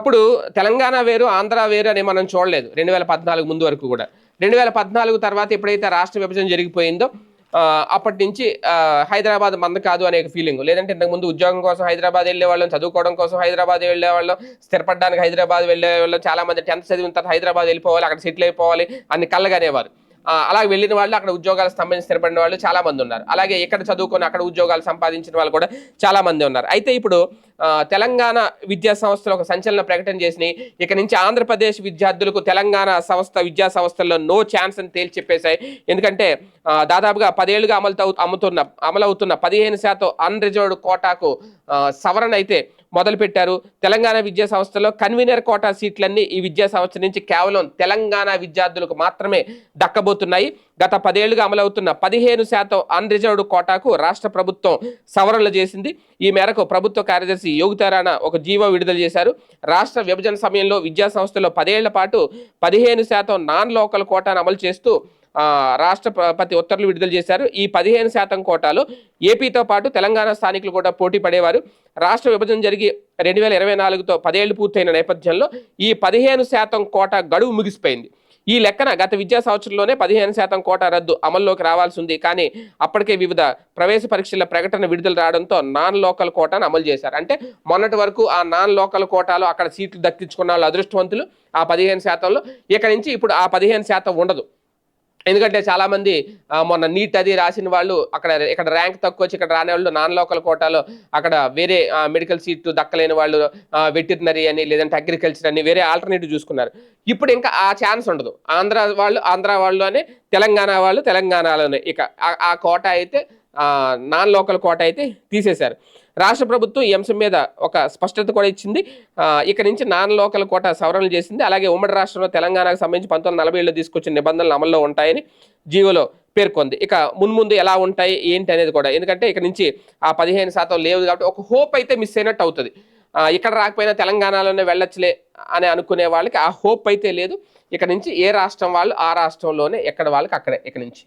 అప్పుడు తెలంగాణ వేరు, ఆంధ్ర వేరు అని మనం చూడలేదు 2014 ముందు వరకు కూడా. 2014 తర్వాత ఎప్పుడైతే రాష్ట్ర విభజన జరిగిపోయిందో అప్పటి నుంచి హైదరాబాద్ మంద కాదు అనే ఫీలింగ్. లేదంటే ఇంతకుముందు ఉద్యోగం కోసం హైదరాబాద్ వెళ్ళేవాళ్ళం, చదువుకోవడం కోసం హైదరాబాద్ వెళ్ళేవాళ్ళం, స్థిరపడడానికి హైదరాబాద్ వెళ్ళేవాళ్ళం. చాలా మంది 10th చదివిన తర్వాత హైదరాబాద్ వెళ్ళిపోవాలి, అక్కడ సెటిల్ అయిపోవాలి అని కళ్ళగనేవారు. అలాగే వెళ్ళిన వాళ్ళు అక్కడ ఉద్యోగాలు సంబంధించి స్థిరపడిన వాళ్ళు చాలా మంది ఉన్నారు. అలాగే ఇక్కడ చదువుకొని అక్కడ ఉద్యోగాలు సంపాదించిన వాళ్ళు కూడా చాలా మంది ఉన్నారు. అయితే ఇప్పుడు తెలంగాణ విద్యా సంస్థలు ఒక సంచలన ప్రకటన చేసినాయి. ఇక నుంచి ఆంధ్రప్రదేశ్ విద్యార్థులకు తెలంగాణ విద్యా సంస్థల్లో నో ఛాన్స్ అని తేల్చి చెప్పేశాయి. ఎందుకంటే దాదాపుగా 10 ఏళ్లుగా అమలవుతున్న 15% అన్రిజర్వ్డ్ కోటాకు సవరణ అయితే మొదలుపెట్టారు. తెలంగాణ విద్యా సంస్థలో కన్వీనర్ కోటా సీట్లన్నీ ఈ విద్యా సంస్థ నుంచి కేవలం తెలంగాణ విద్యార్థులకు మాత్రమే దక్కబోతున్నాయి. గత 10 ఏళ్లుగా అమలవుతున్న 15% అన్రిజర్వ్డ్ కోటాకు రాష్ట్ర ప్రభుత్వం సవరణలు చేసింది. ఈ మేరకు ప్రభుత్వ కార్యదర్శి యోగితారాణ ఒక జీవో విడుదల చేశారు. రాష్ట్ర విభజన సమయంలో విద్యా సంస్థలో 10 ఏళ్ల పాటు 15% నాన్ లోకల్ కోటాను అమలు చేస్తూ రాష్ట్రపతి ఉత్తర్వులు విడుదల చేశారు. ఈ 15% కోటాలో ఏపీతో పాటు తెలంగాణ స్థానికులు కూడా పోటీ పడేవారు. రాష్ట్ర విభజన జరిగి 2024తో 10 ఏళ్లు పూర్తయిన నేపథ్యంలో ఈ 15% కోటా గడువు ముగిసిపోయింది. ఈ లెక్కన గత విద్యా సంవత్సరంలోనే 15% కోటా రద్దు అమల్లోకి రావాల్సి ఉంది. కానీ అప్పటికే వివిధ ప్రవేశ పరీక్షల ప్రకటన విడుదల రావడంతో నాన్ లోకల్ కోటాను అమలు చేశారు. అంటే మొన్నటి వరకు ఆ నాన్ లోకల్ కోటాలో అక్కడ సీట్లు దక్కించుకున్న వాళ్ళు అదృష్టవంతులు ఆ 15%లో. ఇక నుంచి ఇప్పుడు ఆ 15% ఉండదు. ఎందుకంటే చాలామంది మొన్న నీట్ అది రాసిన వాళ్ళు ఇక్కడ ర్యాంక్ తక్కువ వచ్చి ఇక్కడ రాని వాళ్ళు నాన్ లోకల్ కోటాలో అక్కడ వేరే మెడికల్ సీట్లు దక్కలేని వాళ్ళు వెటర్నరీ అని లేదంటే అగ్రికల్చర్ అని వేరే ఆల్టర్నేటివ్ చూసుకున్నారు. ఇప్పుడు ఇంకా ఆ ఛాన్స్ ఉండదు. ఆంధ్ర వాళ్ళు అని తెలంగాణ వాళ్ళు తెలంగాణలోనే ఇక ఆ కోటా అయితే నాన్ లోకల్ కోటా అయితే తీసేశారు. రాష్ట్ర ప్రభుత్వం ఈ అంశం మీద ఒక స్పష్టత కూడా ఇచ్చింది. ఇక్కడ నుంచి నాన్ లోకల్ కోటా సవరణలు చేసింది. అలాగే ఉమ్మడి రాష్ట్రంలో తెలంగాణకు సంబంధించి 1940లో తీసుకొచ్చిన నిబంధనలు అమల్లో ఉంటాయని జీవోలో పేర్కొంది. ఇక మున్ముందు ఎలా ఉంటాయి ఏంటి అనేది కూడా, ఎందుకంటే ఇక్కడ నుంచి ఆ 15% లేదు కాబట్టి ఒక హోప్ అయితే మిస్ అయినట్టు అవుతుంది. ఇక్కడ రాకపోయినా తెలంగాణలోనే వెళ్ళొచ్చులే అని అనుకునే వాళ్ళకి ఆ హోప్ అయితే లేదు. ఇక్కడ నుంచి ఏ రాష్ట్రం వాళ్ళు ఆ రాష్ట్రంలోనే, ఎక్కడ వాళ్ళకి అక్కడే ఇక నుంచి.